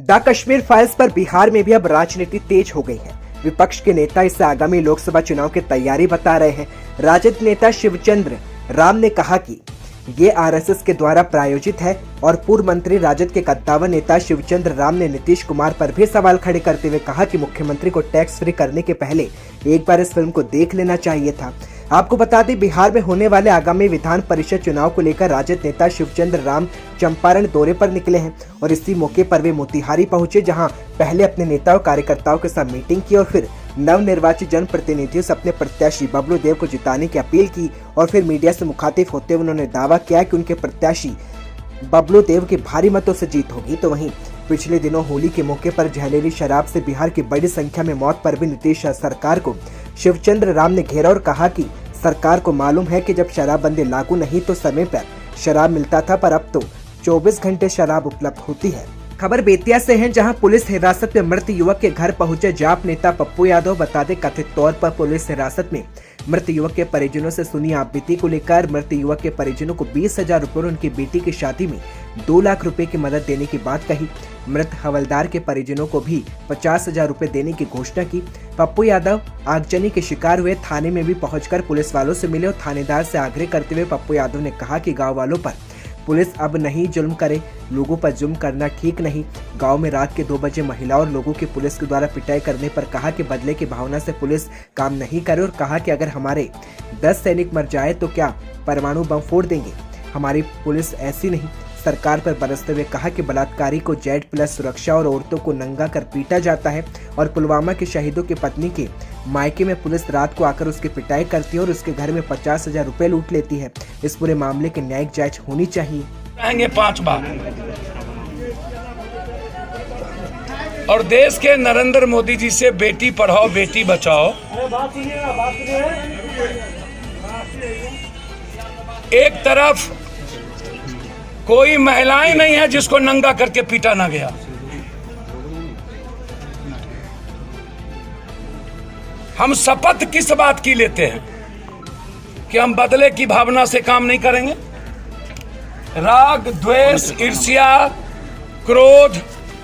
The Kashmir files पर बिहार में भी अब राजनीति तेज हो गई है। विपक्ष के नेता इसे आगामी लोकसभा चुनाव की तैयारी बता रहे हैं। राजद नेता शिवचंद्र राम ने कहा कि ये आरएसएस के द्वारा प्रायोजित है और पूर्व मंत्री राजद के कद्दावर नेता शिवचंद्र राम ने नीतीश कुमार पर भी सवाल खड़े करते हुए कहा कि मुख्यमंत्री को टैक्स फ्री करने के पहले एक बार इस फिल्म को देख लेना चाहिए था। आपको बता दें, बिहार में होने वाले आगामी विधान परिषद चुनाव को लेकर राजद नेता शिवचंद्र राम चंपारण दौरे पर निकले हैं और इसी मौके पर वे मोतिहारी पहुंचे, जहां पहले अपने नेताओं कार्यकर्ताओं के साथ मीटिंग की और फिर नवनिर्वाचित जनप्रतिनिधियों से अपने प्रत्याशी बबलू देव को जिताने की अपील की और फिर मीडिया से मुखातिब होते हुए उन्होंने दावा किया कि उनके प्रत्याशी बबलू देव की भारी मतों से जीत होगी। तो वहीं पिछले दिनों होली के मौके पर जहरीली शराब से बिहार की बड़ी संख्या में मौत पर भी नीतीश सरकार को शिवचंद्र राम ने घेरा और कहा कि सरकार को मालूम है कि जब शराबबंदी लागू नहीं तो समय पर शराब मिलता था, पर अब तो 24 घंटे शराब उपलब्ध होती है। खबर बेतिया से है, जहां पुलिस हिरासत में मृत युवक के घर पहुंचे जाप नेता पप्पू यादव। बता दें, कथित तौर पर पुलिस हिरासत में मृत युवक के परिजनों से सुनी आपबीती को लेकर मृत युवक के परिजनों को 20,000 रुपए और उनकी बेटी की शादी में 2 लाख रुपए की मदद देने की बात कही। मृत हवलदार के परिजनों को भी 50,000 रुपए देने की घोषणा की। पप्पू यादव आगजनी के शिकार हुए थाने में भी पहुंचकर पुलिस वालों से मिले और थानेदार से आग्रह करते हुए पप्पू यादव ने कहा कि गाँव वालों पर पुलिस अब नहीं जुल्म करे, लोगों पर जुल्म करना ठीक नहीं। गांव में रात के 2 बजे महिलाओं और लोगों की पुलिस के द्वारा पिटाई करने पर कहा कि बदले की भावना से पुलिस काम नहीं करे और कहा कि अगर हमारे 10 सैनिक मर जाए तो क्या परमाणु बम फोड़ देंगे। हमारी पुलिस ऐसी नहीं। सरकार पर बरसते हुए कहा कि बलात्कारी को Z+ सुरक्षा और औरतों को नंगा कर पीटा जाता है और पुलवामा के शहीदों की पत्नी के मायके में पुलिस रात को आकर उसकी पिटाई करती है और उसके घर में 50,000 रुपए लूट लेती है। इस पूरे मामले की न्यायिक जांच होनी चाहिए। रहेंगे 5 बार और देश के नरेंद्र मोदी जी से बेटी पढ़ाओ बेटी बचाओ। एक तरफ कोई महिलाएं नहीं है जिसको नंगा करके पीटा ना गया। हम शपथ किस बात की लेते हैं कि हम बदले की भावना से काम नहीं करेंगे। राग, द्वेष, ईर्ष्या, क्रोध,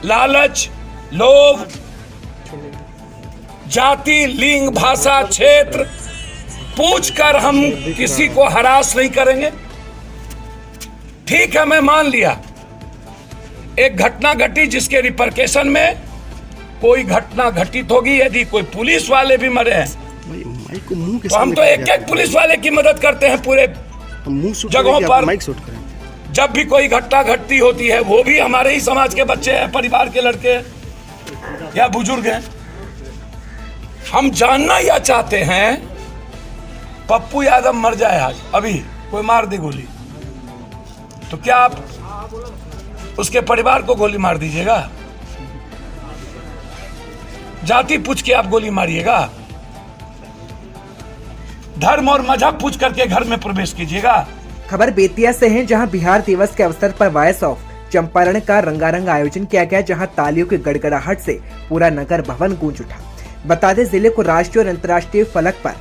लालच, लोभ, जाति, लिंग, भाषा, क्षेत्र पूछकर हम किसी को हरास नहीं करेंगे। ठीक है, मैं मान लिया एक घटना घटी जिसके रिपरकेशन में कोई घटना घटित होगी। यदि कोई पुलिस वाले भी मरे हैं तो हम तो एक पुलिस वाले की मदद करते हैं पूरे जगहों पर। जब भी कोई घटना घटती होती है, वो भी हमारे ही समाज के बच्चे हैं, परिवार के लड़के या बुजुर्ग हैं। हम जानना यह चाहते हैं, पप्पू यादव मर जाए आज, अभी कोई मार दे गोली, तो क्या आप उसके परिवार को गोली मार दीजिएगा? जाति पूछ के आप गोली मारिएगा? धर्म और मजहब पूछ करके घर में प्रवेश कीजिएगा? खबर बेतिया से है, जहां बिहार दिवस के अवसर पर वॉइस ऑफ चंपारण का रंगारंग आयोजन किया गया, जहां तालियों की गड़गड़ाहट से पूरा नगर भवन गूंज उठा। बता दें, जिले को राष्ट्रीय और अंतर्राष्ट्रीय फलक पर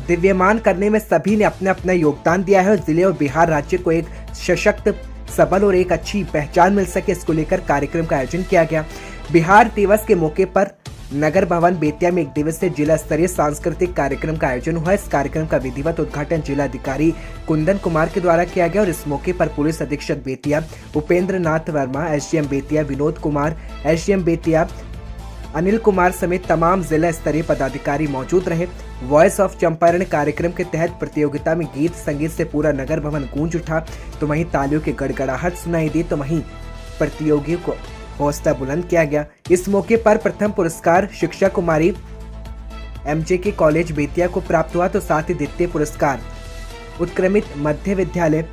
दिव्यमान करने में सभी ने अपना अपना योगदान दिया है और जिले और बिहार राज्य को एक सशक्त, सबल और एक अच्छी पहचान मिल सके, इसको लेकर कार्यक्रम का आयोजन किया गया। बिहार दिवस के मौके पर नगर भवन बेतिया में 1 दिवसीय जिला स्तरीय सांस्कृतिक कार्यक्रम का आयोजन हुआ। इस कार्यक्रम का विधिवत उद्घाटन जिलाधिकारी कुंदन कुमार के द्वारा किया गया और इस मौके पर पुलिस अधीक्षक बेतिया उपेंद्र नाथ वर्मा, SDM बेतिया विनोद कुमार, SDM बेतिया अनिल कुमार समेत तमाम जिला स्तरीय पदाधिकारी मौजूद रहे। वॉइस ऑफ चंपारण कार्यक्रम के तहत प्रतियोगिता में गीत संगीत से पूरा नगर भवन गूंज उठा, तो वहीं तालियों की गड़गड़ाहट सुनाई दी, तो वहीं प्रतियोगियों को हौसला बुलंद किया गया। इस मौके पर प्रथम पुरस्कार शिक्षा कुमारी MJK कॉलेज बेतिया को प्राप्त हुआ, तो साथ ही द्वितीय पुरस्कार उत्क्रमित मध्य विद्यालय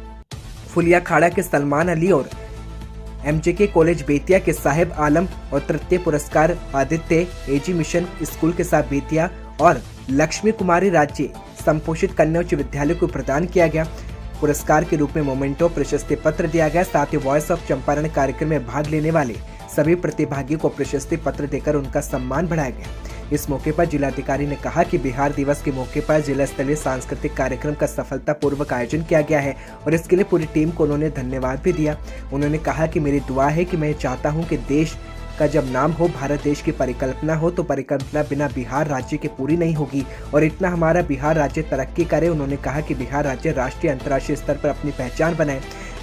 फुलिया खाड़ा के सलमान अली और MJK कॉलेज बेतिया के साहिब आलम और तृतीय पुरस्कार आदित्य AG मिशन स्कूल के साथ बेतिया और लक्ष्मी कुमारी राज्य संपोषित कन्या उच्च विद्यालय को प्रदान किया गया। पुरस्कार के रूप में मोमेंटो प्रशस्ति पत्र दिया गया। साथ ही वॉइस ऑफ चंपारण कार्यक्रम में भाग लेने वाले सभी प्रतिभागियों को प्रशस्ति पत्र देकर उनका सम्मान बढ़ाया गया। इस मौके पर जिलाधिकारी ने कहा कि बिहार दिवस के मौके पर जिला स्तरीय सांस्कृतिक कार्यक्रम का सफलतापूर्वक आयोजन किया गया है और इसके लिए पूरी टीम को उन्होंने धन्यवाद भी दिया। उन्होंने कहा कि मेरी दुआ है कि मैं चाहता हूं कि देश का जब नाम हो, भारत देश की परिकल्पना हो, तो परिकल्पना बिना बिहार राज्य के पूरी नहीं होगी और इतना हमारा बिहार राज्य तरक्की करे। उन्होंने कहा कि बिहार राज्य राष्ट्रीय अंतर्राष्ट्रीय स्तर पर अपनी पहचान बनाए।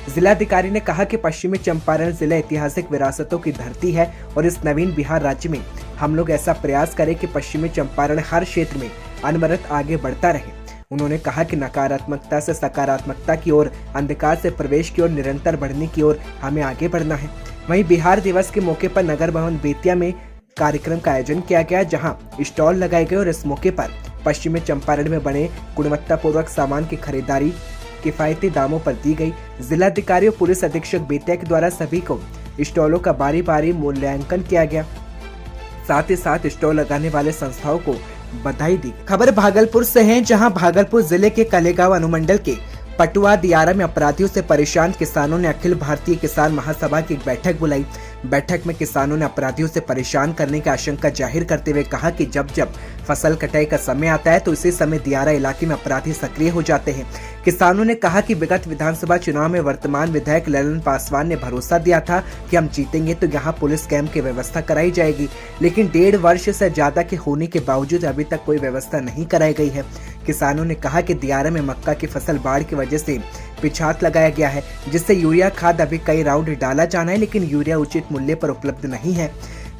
जिलाधिकारी ने कहा कि पश्चिमी चंपारण जिला ऐतिहासिक विरासतों की धरती है और इस नवीन बिहार राज्य में हम लोग ऐसा प्रयास करें कि पश्चिमी चंपारण हर क्षेत्र में अनवरत आगे बढ़ता रहे। उन्होंने कहा कि नकारात्मकता से सकारात्मकता की ओर, अंधकार से प्रवेश की ओर, निरंतर बढ़ने की ओर हमें आगे बढ़ना है। वहीं बिहार दिवस के मौके पर नगर भवन बेतिया में कार्यक्रम का आयोजन किया गया, जहां स्टॉल लगाए गए और इस मौके पर पश्चिमी चंपारण में बने गुणवत्तापूर्वक सामान की खरीदारी किफायती दामों पर दी गई। जिलाधिकारी और पुलिस अधीक्षक बेतिया के द्वारा सभी को स्टॉलों का बारी बारी मूल्यांकन किया गया। साथ ही साथ स्टॉल लगाने वाले संस्थाओं को बधाई दी। खबर भागलपुर से है, जहां भागलपुर जिले के कलेगांव अनुमंडल के पटुआ दियारा में अपराधियों से परेशान किसानों ने अखिल भारतीय किसान महासभा की एक बैठक बुलाई। बैठक में किसानों ने अपराधियों से परेशान करने की आशंका जाहिर करते हुए कहा कि जब जब फसल कटाई का समय आता है तो इसी समय दियारा इलाके में अपराधी सक्रिय हो जाते हैं। किसानों ने कहा कि विगत विधानसभा चुनाव में वर्तमान विधायक ललन पासवान ने भरोसा दिया था कि हम जीतेंगे तो यहाँ पुलिस कैंप की व्यवस्था कराई जाएगी, लेकिन 1.5 वर्ष से ज्यादा के होने के बावजूद अभी तक कोई व्यवस्था नहीं कराई गई है। किसानों ने कहा कि दियारा में मक्का की फसल बाढ़ की वजह से पिछात लगाया गया है, जिससे यूरिया खाद अभी कई राउंड डाला जाना है, लेकिन यूरिया उचित मूल्य पर उपलब्ध नहीं है।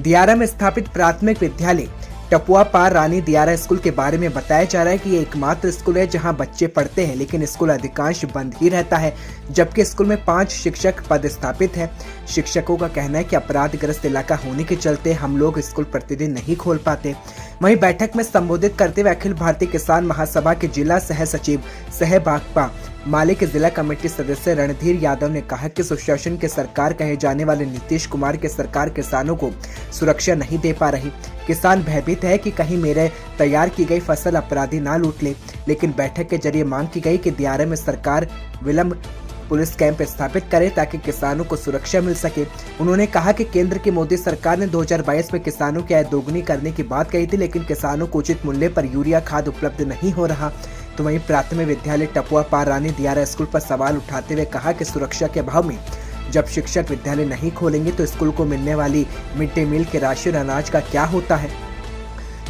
दियारा में स्थापित प्राथमिक विद्यालय टपुआ पार रानी दियारा स्कूल के बारे में बताया जा रहा है कि ये एकमात्र स्कूल है जहां बच्चे पढ़ते हैं, लेकिन स्कूल अधिकांश बंद ही रहता है, जबकि स्कूल में 5 शिक्षक पद स्थापित है। शिक्षकों का कहना है कि अपराधग्रस्त इलाका होने के चलते हम लोग स्कूल प्रतिदिन नहीं खोल पाते। वहीं बैठक में संबोधित करते हुए अखिल भारतीय किसान महासभा के जिला सह सचिव सह बागपा माले के जिला कमेटी सदस्य रणधीर यादव ने कहा कि सुशासन के सरकार कहे जाने वाले नीतीश कुमार के सरकार किसानों को सुरक्षा नहीं दे पा रही। किसान भयभीत है कि कहीं मेरे तैयार की गई फसल अपराधी ना लूट ले। लेकिन बैठक के जरिए मांग की गई कि दियारा में सरकार विलंब पुलिस कैंप स्थापित करे ताकि किसानों को सुरक्षा मिल सके। उन्होंने कहा कि केंद्र की मोदी सरकार ने 2022 में किसानों की आय दोगुनी करने की बात कही थी, लेकिन किसानों को उचित मूल्य पर यूरिया खाद उपलब्ध नहीं हो रहा। तो वहीं प्राथमिक विद्यालय टपुआ पार रानी दियारा स्कूल पर सवाल उठाते हुए कहा कि सुरक्षा के अभाव में जब शिक्षक विद्यालय नहीं खोलेंगे तो स्कूल को मिलने वाली मिड डे मील के राशि और अनाज का क्या होता है।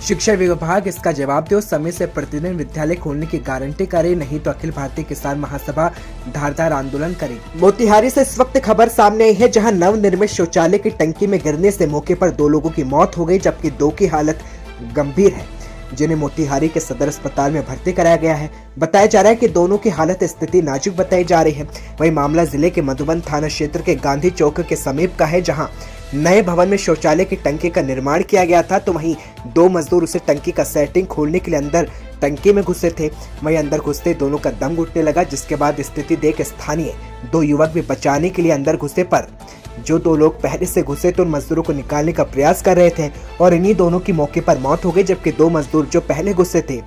शिक्षा विभाग इसका जवाब दे और समय से प्रतिदिन विद्यालय खोलने की गारंटी करे, नहीं तो अखिल भारतीय किसान महासभा धारदार आंदोलन करे। मोतिहारी से इस वक्त खबर सामने आई है, जहां नवनिर्मित शौचालय की टंकी में गिरने से मौके पर 2 लोगों की मौत हो गई, जबकि 2 की हालत गंभीर है, जिन्हें मोतिहारी के सदर अस्पताल में भर्ती कराया गया है। बताया जा रहा है कि दोनों की हालत स्थिति नाजुक बताई जा रही है। वहीं मामला जिले के मधुबन थाना क्षेत्र के गांधी चौक के समीप का है, जहां नए भवन में शौचालय की टंकी का निर्माण किया गया था। तो वहीं 2 मजदूर उसे टंकी का सेटिंग खोलने के लिए अंदर टंकी में घुसे थे। वहीं अंदर घुसते दोनों का दम घुटने लगा, जिसके बाद स्थिति देख स्थानीय 2 युवक भी बचाने के लिए अंदर घुसे, पर जो 2 लोग पहले से घुसे तो उन मजदूरों को निकालने का प्रयास कर रहे थे और इन्हीं दोनों की मौके पर मौत हो गई, जबकि 2 मजदूर जो पहले घुसे थे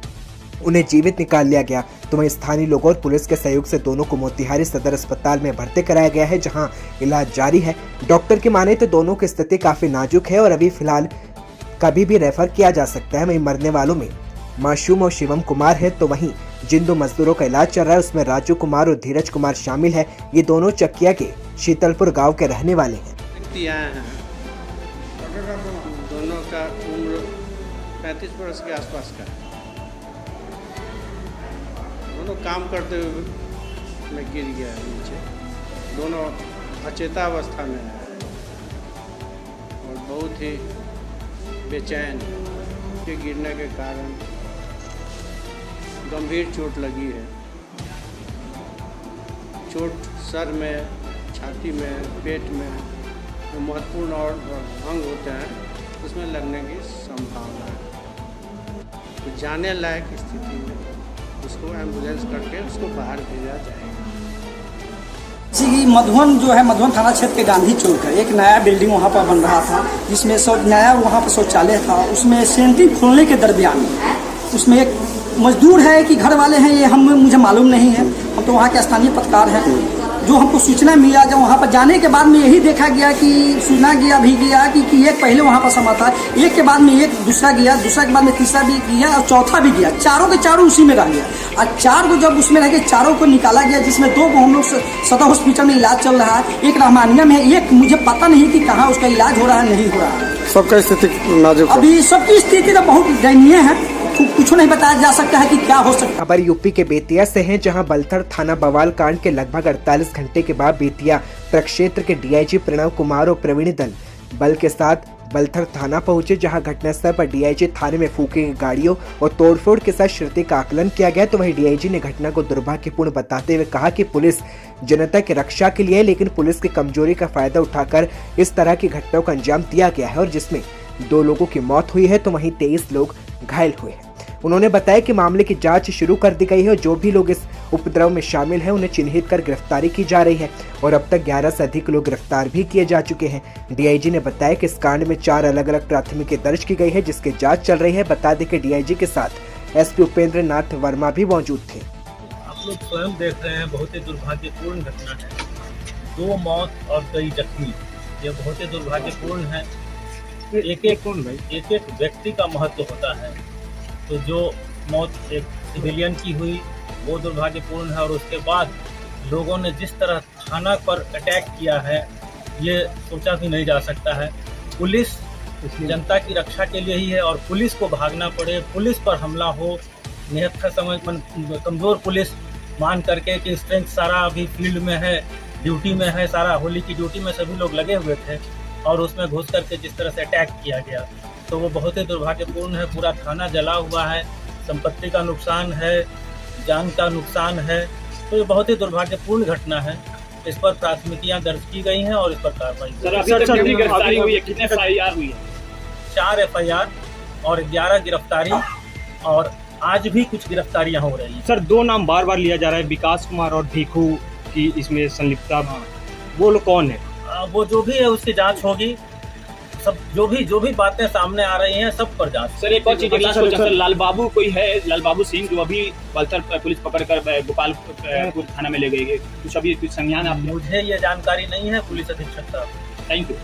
उन्हें जीवित निकाल लिया गया। तो वहीं स्थानीय लोगों और पुलिस के सहयोग से दोनों को मोतिहारी सदर अस्पताल में भर्ती कराया गया है, जहां इलाज जारी है। डॉक्टर की माने तो दोनों की स्थिति काफी नाजुक है और अभी फिलहाल कभी भी रेफर किया जा सकता है। वहीं मरने वालों में मासूम और शिवम कुमार है। तो वहीं जिन 2 मजदूरों का इलाज चल रहा है उसमें राजू कुमार और धीरज कुमार शामिल है। ये दोनों चकिया के शीतलपुर गाँव के रहने वाले हैं। दोनों का उम्र 35 वर्ष के आसपास का है। दोनों काम करते हुए में गिर गया है नीचे। दोनों अचेता अवस्था में है और बहुत ही बेचैन के गिरने के कारण गंभीर चोट लगी है। चोट सर में, छाती में, पेट में जो महत्वपूर्ण और अंग होते हैं उसमें लगने की संभावना है। तो जाने लायक स्थिति में उसको एम्बुलेंस करके उसको बाहर भेजा जाएगा। जी, मधुबन जो है, मधुबन थाना क्षेत्र के गांधी चौक है। एक नया बिल्डिंग वहाँ पर बन रहा था, जिसमें नया वहाँ पर शौचालय था। उसमें सेंटिंग खोलने के दरमियान उसमें एक मजदूर है कि घर वाले हैं, ये मुझे मालूम नहीं है। हम तो वहाँ के स्थानीय पत्रकार हैं। जो हमको सूचना मिला, जब वहाँ पर जाने के बाद में यही देखा गया कि सुना गया कि एक पहले वहाँ पर समा था, एक के बाद में एक दूसरा गया, दूसरा के बाद में तीसरा भी गया और चौथा भी गया, चारों के चारों उसी में रह गया। और 4 को जब उसमें रह गए, चारों को निकाला गया, जिसमें 2 को हम लोग सदर हॉस्पिटल में इलाज चल रहा है, एक रहमानिया में है, एक मुझे पता नहीं कि कहाँ उसका इलाज हो रहा है नहीं हो रहा है। सबका स्थिति नाजुक है। अभी सबकी स्थिति तो बहुत दयनीय है, कुछ नहीं बताया जा सकता है कि क्या हो सकता है। खबर यूपी के बेतिया से है, जहां बलथर थाना बवाल कांड के लगभग 48 घंटे के बाद बेतिया प्रक्षेत्र के डीआईजी प्रणव कुमार और प्रवीण दल बल के साथ बलथर थाना पहुंचे, जहां घटनास्थल पर डीआईजी थाने में फूकी गई गाड़ियों और तोड़फोड़ के साथ क्षति का आकलन किया गया। तो वहीं डीआईजी ने घटना को दुर्भाग्यपूर्ण बताते हुए कहा कि पुलिस जनता की रक्षा के लिए है, लेकिन पुलिस की कमजोरी का फायदा उठाकर इस तरह की घटनाओं का अंजाम दिया गया है और जिसमें 2 लोगों की मौत हुई है तो वहीं 23 लोग घायल हुए हैं। उन्होंने बताया कि मामले की जांच शुरू कर दी गई है और जो भी लोग इस उपद्रव में शामिल हैं उन्हें चिन्हित कर गिरफ्तारी की जा रही है और अब तक 11 से अधिक लोग गिरफ्तार भी किए जा चुके हैं। डीआईजी ने बताया कि इस कांड में 4 अलग अलग प्राथमिकी दर्ज की गई है, जिसकी जांच चल रही है। बता दें कि डीआईजी के साथ एसपी उपेंद्र नाथ वर्मा भी मौजूद थे। आप लोग स्वयं देख रहे हैं, बहुत ही दुर्भाग्यपूर्ण घटना है, 2 मौत और कई जख्मी। ये बहुत ही दुर्भाग्यपूर्ण है। एक व्यक्ति का महत्व होता है, तो जो मौत एक सिविलियन की हुई वो दुर्भाग्यपूर्ण है और उसके बाद लोगों ने जिस तरह थाना पर अटैक किया है ये सोचा भी नहीं जा सकता है। पुलिस जनता की रक्षा के लिए ही है और पुलिस को भागना पड़े, पुलिस पर हमला हो, निहत्था समझ कमज़ोर पुलिस मान करके कि स्ट्रेंथ सारा अभी फील्ड में है, ड्यूटी में है, सारा होली की ड्यूटी में सभी लोग लगे हुए थे और उसमें घुस करके जिस तरह से अटैक किया गया तो वो बहुत ही दुर्भाग्यपूर्ण है। पूरा थाना जला हुआ है, संपत्ति का नुकसान है, जान का नुकसान है, तो ये बहुत ही दुर्भाग्यपूर्ण घटना है। इस पर प्राथमिकियां दर्ज की गई हैं और इस पर कार्रवाई गिरफ्तारी हुई है, कितने FIR हुई है? 4 FIR और 11 गिरफ्तारी और आज भी कुछ गिरफ्तारियां हो रही हैं। सर 2 नाम बार बार लिया जा रहा है, विकास कुमार और भीखू की इसमें संलिप्तता। वो लोग कौन है? वो जो भी है उसकी जांच होगी। सब जो भी बातें सामने आ रही हैं सब पर जांच। सर एक और चीज सर लाल बाबू कोई है, लाल बाबू सिंह, जो अभी बलथर पुलिस पकड़कर गोपालपुर थाना में ले गई है, कुछ अभी कुछ संज्ञान? मुझे ये जानकारी नहीं है, पुलिस अधीक्षक साहब। Thank you.